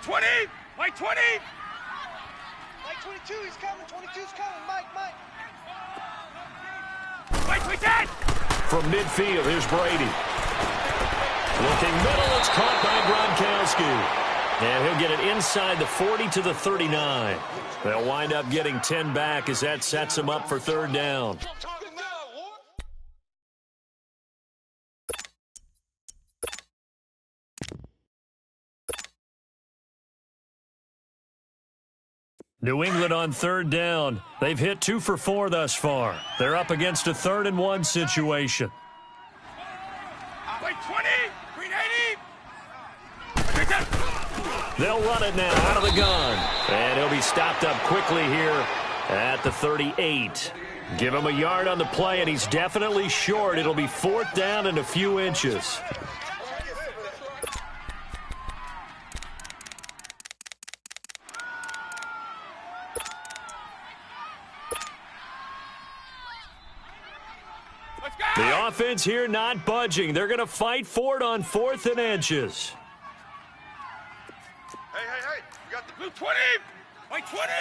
S5: 20. Mike, 20.
S6: Mike 22, he's coming. 22's coming. Mike.
S5: Mike, 22.
S2: From midfield, here's Brady. Looking middle, it's caught by Gronkowski. And he'll get it inside the 40 to the 39. They'll wind up getting 10 back as that sets them up for 3rd down. New England on 3rd down. They've hit 2 for 4 thus far. They're up against a 3rd and 1 situation.
S5: Wait, 20. 380.
S2: They'll run it now out of the gun. And he'll be stopped up quickly here at the 38. Give him a yard on the play, and he's definitely short. It'll be 4th down and a few inches. The offense here not budging. They're going to fight for it on 4th and inches.
S5: Hey. You got the blue 20. Wait, 20.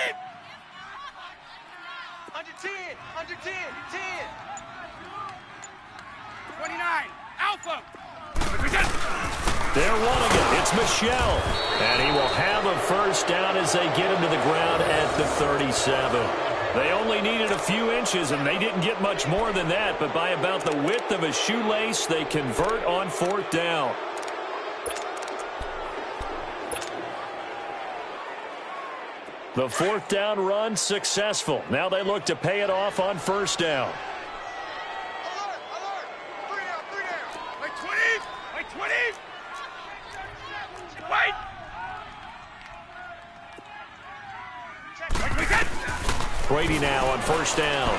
S6: Under 10. 10.
S5: 29. Alpha.
S2: They're running it. It's Michelle. And he will have a 1st down as they get him to the ground at the 37. They only needed a few inches, and they didn't get much more than that. But by about the width of a shoelace, they convert on 4th down. The fourth down run successful. Now they look to pay it off on first down.
S5: Alert, alert. 3 down, 3 down.
S3: Wait, 20. Wait, 20. Wait. Wait, wait.
S2: Brady now on first down.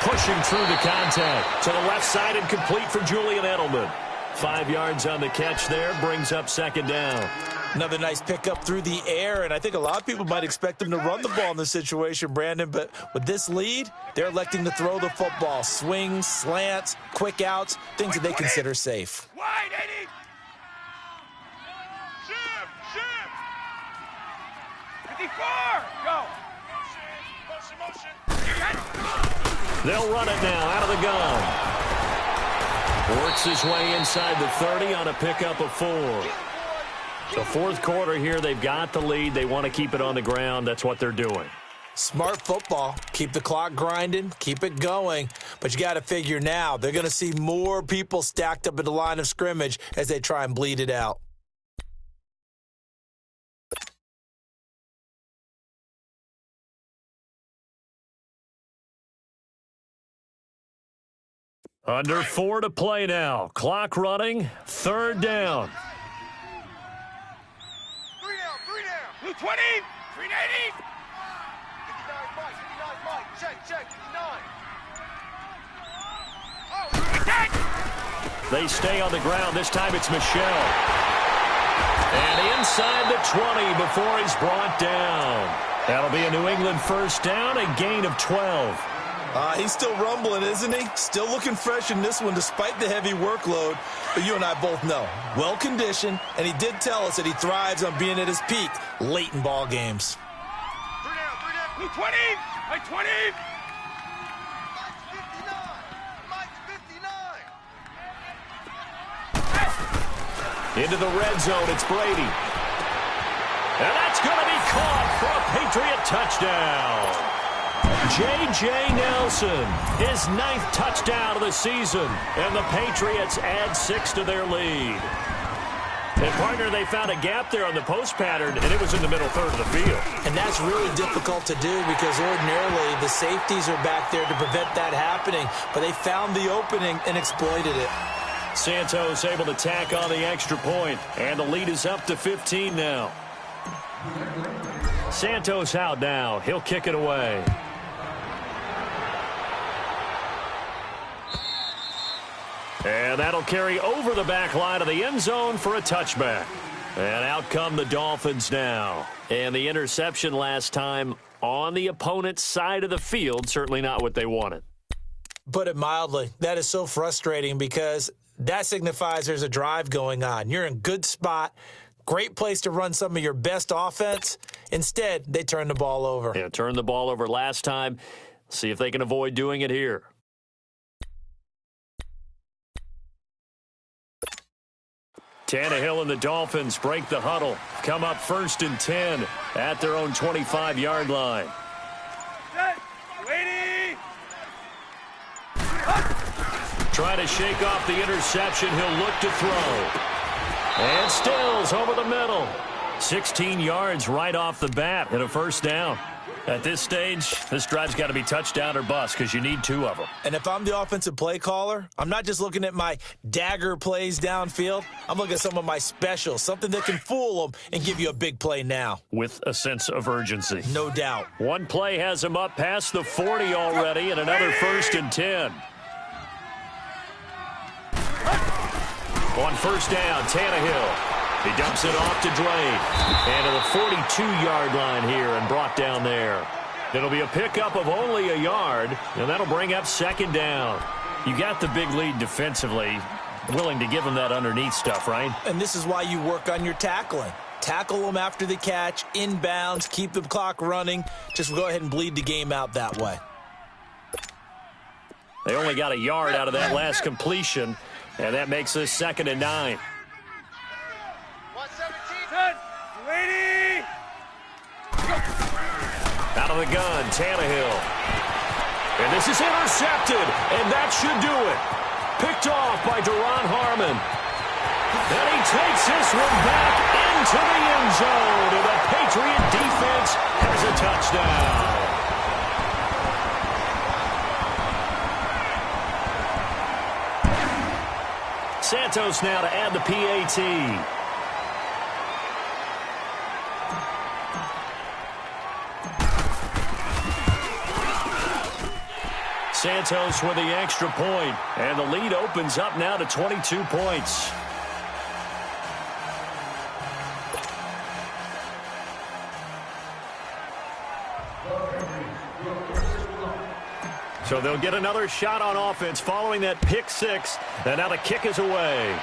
S2: Pushing through the contact to the left side and complete for Julian Edelman. 5 yards on the catch there, brings up second down.
S4: Another nice pickup through the air, and I think a lot of people might expect them to run the ball in this situation, Brandon, but with this lead, they're electing to throw the football. Swings, slants, quick outs, things that they consider safe.
S3: Wide, 80.
S5: Shift, shift.
S3: 54. Go.
S5: Motion, motion.
S2: They'll run it now out of the gun. Works his way inside the 30 on a pickup of 4. The fourth quarter here, they've got the lead. They want to keep it on the ground. That's what they're doing.
S4: Smart football. Keep the clock grinding. Keep it going. But you got to figure now, they're going to see more people stacked up at the line of scrimmage as they try and bleed it out.
S2: Under 4 to play now. Clock running. Third down.
S5: 3 down, 3 down.
S3: Blue 20. 380.
S5: 59 Mike, 59 Mike. Check, 59.
S2: They stay on the ground. This time it's Michelle. And inside the 20 before he's brought down. That'll be a New England first down, a gain of 12.
S4: He's still rumbling, isn't he? Still looking fresh in this one despite the heavy workload. But you and I both know, well-conditioned, and he did tell us that he thrives on being at his peak late in ball games.
S5: 3 down, 3 down.
S3: Blue 20. Wait, 20.
S5: Mike's 59.
S2: Into the red zone, it's Brady. And that's going to be caught for a Patriot touchdown. J.J. Nelson, his 9th touchdown of the season, and the Patriots add 6 to their lead. And, partner, they found a gap there on the post pattern, and it was in the middle third of the field.
S4: And that's really difficult to do because ordinarily the safeties are back there to prevent that happening. But they found the opening and exploited it.
S2: Santos able to tack on the extra point, and the lead is up to 15 now. Santos out now. He'll kick it away. And that'll carry over the back line of the end zone for a touchback. And out come the Dolphins now. And the interception last time on the opponent's side of the field, certainly not what they wanted.
S4: Put it mildly, that is so frustrating because that signifies there's a drive going on. You're in good spot, great place to run some of your best offense. Instead, they turn the ball over.
S2: Yeah, turned the ball over last time. See if they can avoid doing it here. Tannehill and the Dolphins break the huddle. Come up 1st and 10 at their own 25-yard line.
S3: Set. Waiting.
S2: Trying to shake off the interception. He'll look to throw. And Stills over the middle. 16 yards right off the bat and a first down. At this stage, this drive's got to be touchdown or bust because you need 2 of them.
S4: And if I'm the offensive play caller, I'm not just looking at my dagger plays downfield. I'm looking at some of my specials, something that can fool them and give you a big play now.
S2: With a sense of urgency.
S4: No doubt.
S2: One play has him up past the 40 already and another 1st and 10. On first down, Tannehill. He dumps it off to Drake. And to the 42-yard line here and brought down there. It'll be a pickup of only a yard, and that'll bring up second down. You got the big lead defensively, willing to give them that underneath stuff, right?
S4: And this is why you work on your tackling. Tackle them after the catch, inbounds, keep the clock running. Just go ahead and bleed the game out that way.
S2: They only got a yard out of that last completion, and that makes this 2nd and 9.
S5: 117.
S3: Set. Waiting.
S2: Out of the gun, Tannehill. And this is intercepted, and that should do it. Picked off by Duron Harmon. And he takes this one back into the end zone, and the Patriot defense Santos now to add the PAT. Santos with the extra point, and the lead opens up now to 22 points. So they'll get another shot on offense following that pick six, and now the kick is away.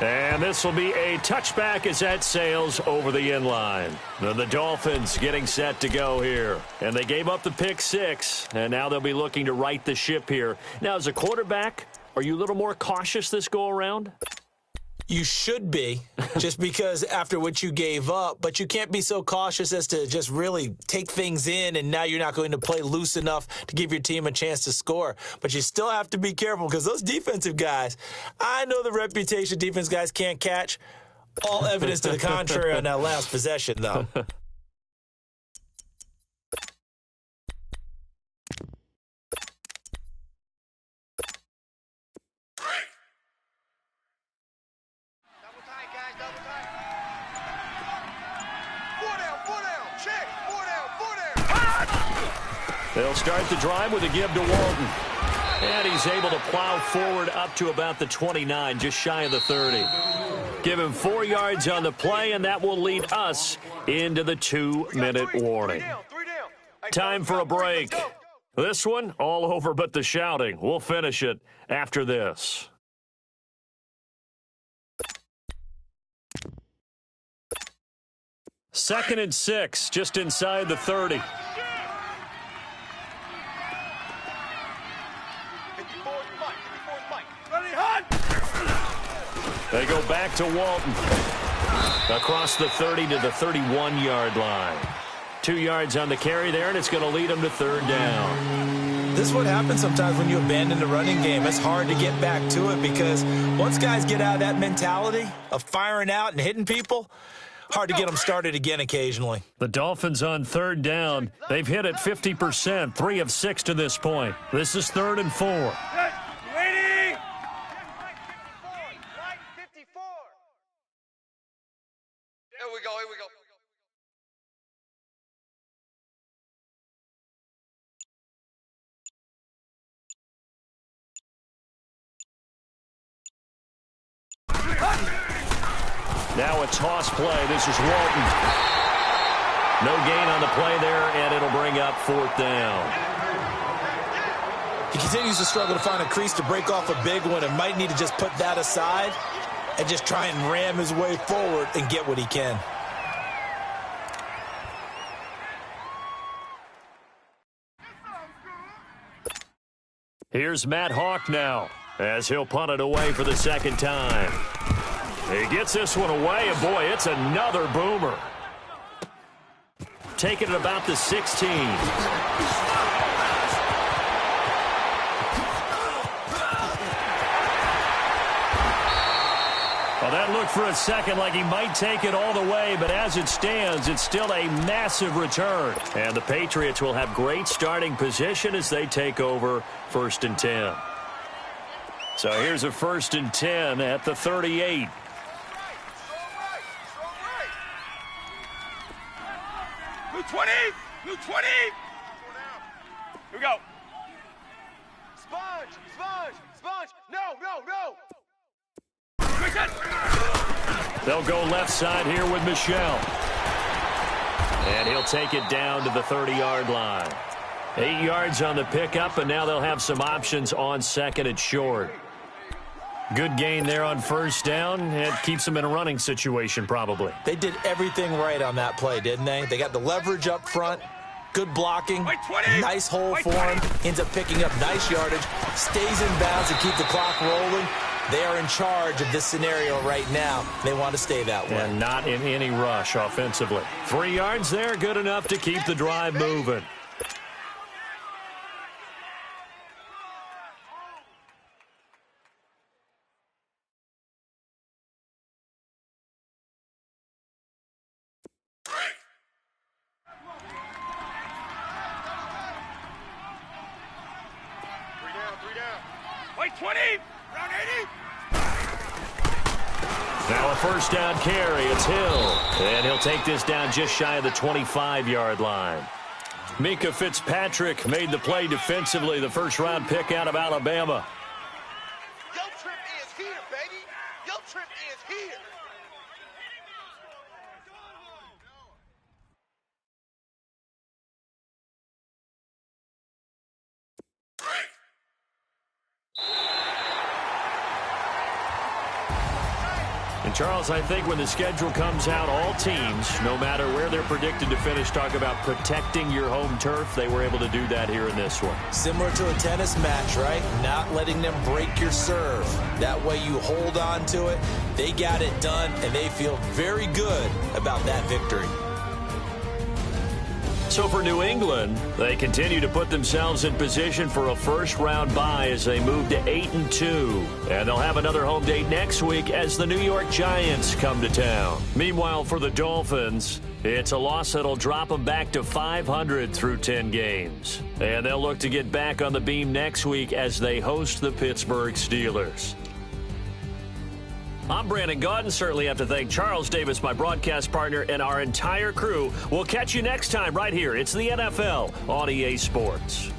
S2: And this will be a touchback as that sails over the end line. The Dolphins getting set to go here. And they gave up the pick six, and now they'll be looking to right the ship here. Now, as a quarterback, are you a little more cautious this go-around?
S4: You should be, just because after what you gave up, but you can't be so cautious as to just really take things in, and now you're not going to play loose enough to give your team a chance to score. But you still have to be careful, because those defensive guys, I know the reputation defense guys can't catch. All evidence to the contrary on that last possession, though.
S2: They'll start the drive with a give to Walton. And he's able to plow forward up to about the 29, just shy of the 30. Give him 4 yards on the play, and that will lead us into the 2-minute warning. Time for a break. This one, all over but the shouting. We'll finish it after this. Second and 6, just inside the 30. They go back to Walton. Across the 30 to the 31-yard line. 2 yards on the carry there, and it's going to lead them to third down.
S4: This is what happens sometimes when you abandon the running game. It's hard to get back to it because once guys get out of that mentality of firing out and hitting people, hard to get them started again occasionally.
S2: The Dolphins on third down. They've hit it 50%, 3 of 6 to this point. This is 3rd and 4. Now a toss play. This is Walton. No gain on the play there, and it'll bring up 4th down.
S4: He continues to struggle to find a crease to break off a big one and might need to just put that aside and just try and ram his way forward and get what he can.
S2: Here's Matt Hawk now as he'll punt it away for the second time. He gets this one away, and boy, it's another boomer. Taking it about the 16. Well, that looked for a second like he might take it all the way, but as it stands, it's still a massive return. And the Patriots will have great starting position as they take over 1st and 10. So here's a 1st and 10 at the 38.
S3: Blue 20! Blue 20! Here we go.
S5: Sponge! Sponge! Sponge! No, no, no!
S2: They'll go left side here with Michelle. And he'll take it down to the 30-yard line. 8 yards on the pickup, and now they'll have some options on 2nd and short. Good gain there on 1st down. It keeps them in a running situation, probably.
S4: They did everything right on that play, didn't they? They got the leverage up front, good blocking, nice hole for him, ends up picking up nice yardage, stays in bounds to keep the clock rolling. They are in charge of this scenario right now. They want to stay that way.
S2: And not in any rush offensively. 3 yards there, good enough to keep the drive moving.
S3: 20. Round 80.
S2: Now a first down carry. It's Hill. And he'll take this down just shy of the 25-yard line. Mika Fitzpatrick made the play defensively, the first-round pick out of Alabama.
S5: Yo trip is here, baby. Yo trip is here.
S2: And, Charles, I think when the schedule comes out, all teams, no matter where they're predicted to finish, talk about protecting your home turf. They were able to do that here in this one.
S4: Similar to a tennis match, right? Not letting them break your serve. That way you hold on to it. They got it done, and they feel very good about that victory.
S2: So for New England, they continue to put themselves in position for a first-round bye as they move to 8-2. And they'll have another home date next week as the New York Giants come to town. Meanwhile, for the Dolphins, it's a loss that'll drop them back to 500 through 10 games. And they'll look to get back on the beam next week as they host the Pittsburgh Steelers. I'm Brandon Gaudin. Certainly have to thank Charles Davis, my broadcast partner, and our entire crew. We'll catch you next time right here. It's the NFL on EA Sports.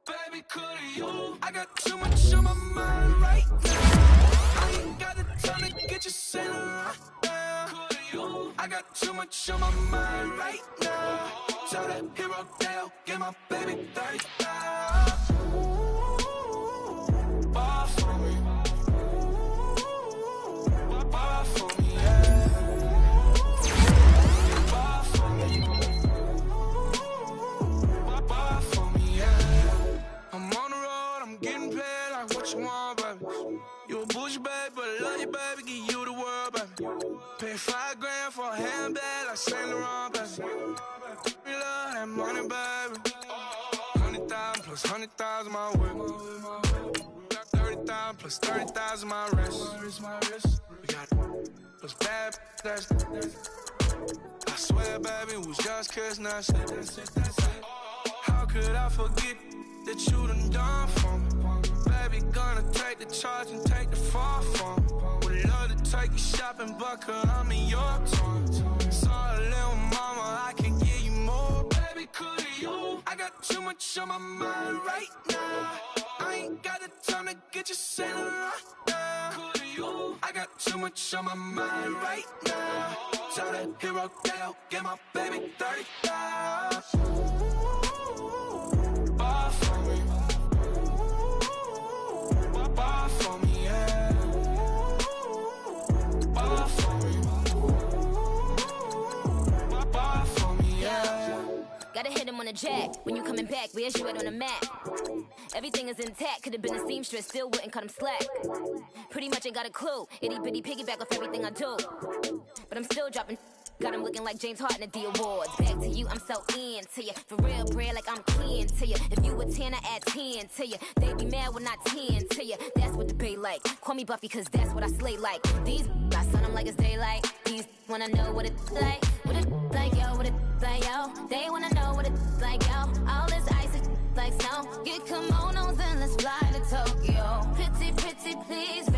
S1: Baby, could you? I got too much on my mind right now. I ain't got the time to get you sent right now. Could you? I got too much on my mind right now. Tell that hero Dale, get my baby 30,000. Ball for me. Ball for me, yeah. Ball for me. Ball for me, yeah. I'm on the road, I'm getting paid like what you want, baby. You a bougie, baby, but I love you, baby. Give you the world, baby. Pay $5 for a handbag like Saint Laurent, baby. We love that money, baby. 100,000 plus 100,000 my whip. Got 30,000 plus 30,000 my wrist. We got it. Plus bad, that's. I swear, baby, it was just kissing us. How could I forget that you done for me? Baby, gonna take the charge and take the fall from me. Would love to take you shopping, but I'm in your town. Sorry, little mama, I can give you more. Baby, could you? I got too much on my mind right now. I ain't got the time to get you sent right now. Could you? I got too much on my mind right now. Tell that hero Dale, get my baby 30,000. Ball for me. Ball for me, yeah. Ball for me. Ball for me, yeah.
S7: Gotta hit him on the jack. When you coming back, where's you at on the map? Everything is intact. Could've been a seamstress, still wouldn't cut him slack. Pretty much ain't got a clue. Itty bitty piggyback off everything I do. But I'm still dropping. Got him looking like James Harden at the awards. Back to you, I'm so into you. For real, bread, like I'm kin to you. If you a 10, I add 10 to you. They be mad when I 10 to you. That's what the bay like. Call me Buffy, cause that's what I slay like. These I sun them like it's daylight. These wanna know what it's like. What it like, yo, what it like, yo. They wanna know what it's like, yo. All this ice is like snow. Get kimonos and let's fly to Tokyo. Pretty, pretty, please.